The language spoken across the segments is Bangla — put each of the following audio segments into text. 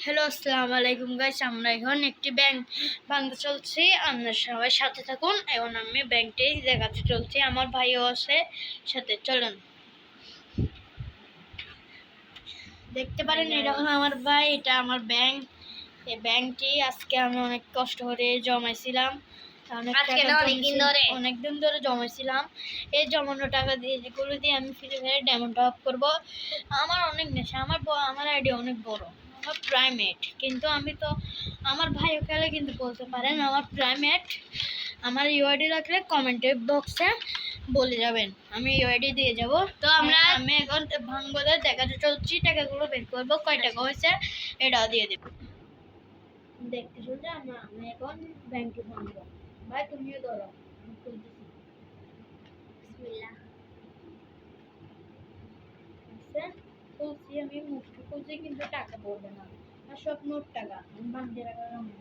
হ্যালো, আসসালামু আলাইকুম গাইস। আমরা এখন একটি ব্যাংক ভাঙতে চলছি। আপনার সবাই সাথে থাকুন। এখন আমি ব্যাংকটি দেখাতে চলছি, আমার ভাইও আছে সাথে। চলুন, দেখতে পারেন এটা হলো আমার ভাই, এটা আমার ব্যাংক। এই ব্যাংকটি আজকে আমি অনেক কষ্ট করে জমাইছিলাম, অনেকদিন ধরে জমাইছিলাম। এই জমানো টাকা দিয়ে যেগুলো দিয়ে আমি ফ্রি ফায়ার ডায়মন্ড টপ করবো। আমার অনেক নেশা, আমার আইডিয়া অনেক বড়, আমার প্রাইমেট। কিন্তু আমি তো আমার ভাই ওখানে কিন্তু বলতে পারেন আমার প্রাইমেট। আমার ইউআইডি রাখলে কমেন্ট বক্সে বলে যাবেন, আমি ইউআইডি দিয়ে যাব। তো আমি এখন ভাঙবদের দেখাতে চলছি, টাকাগুলো বের করবো, কয় টাকা হয়েছে এটাও দিয়ে দেবো। দেখতে চলছে আমি এখন ব্যাংকে ভাঙবো। ভাই তুমিও ধরো, আমি খুলতেছি। খুলছি, আমি মুখটা খুলছি কিন্তু টাকা পড়বে না, আর সব নোট টাকা। আমি ভাঙতে টাকা কামাই।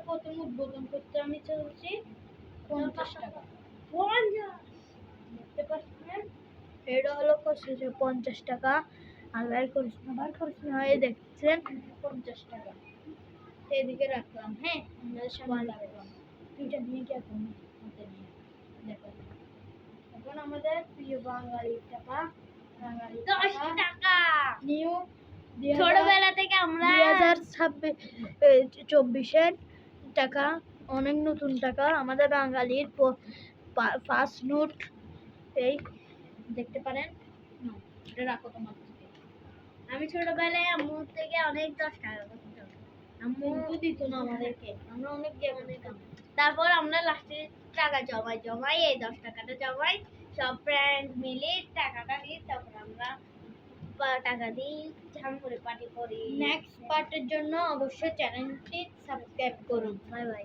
প্রথম উদ্বোধন করতে আমি চলছি 50 টাকা। দেখতে পাচ্ছেন এটা হলো 50 টাকা। আর বার করিস না, এই দেখছেন 50 টাকা এদিকে রাখলাম। হ্যাঁ, আমাদের সামনে রাখলাম। দুইটা দিয়ে কি এখন হাতে নিয়ে দেখো। এখন আমাদের প্রিয় বাঙালির টাকা, বাঙালির টাকা নিউ ছোটবেলা থেকে আমরা 2024-এর টাকা, অনেক নতুন টাকা আমাদের বাঙালির ফার্স্ট নোট। এই দেখতে পারেন, এটা রাখো তোমার। আমি ছোটবেলায় আম্মুর থেকে অনেক 10 টাকা আম্মু দিত না আমাদেরকে, আমরা অনেক গেম। তারপর আমরা লাস্টে টাকা জমাই এই 10 টাকাটা জমাই, সব ফ্রেন্ড মিলে টাকাটা দিই। তারপর আমরা টাকা দিই, ঝাম করে পার্টি করি। নেক্সট পার্টের জন্য অবশ্যই চ্যানেলটি সাবস্ক্রাইব করুন। Bye bye.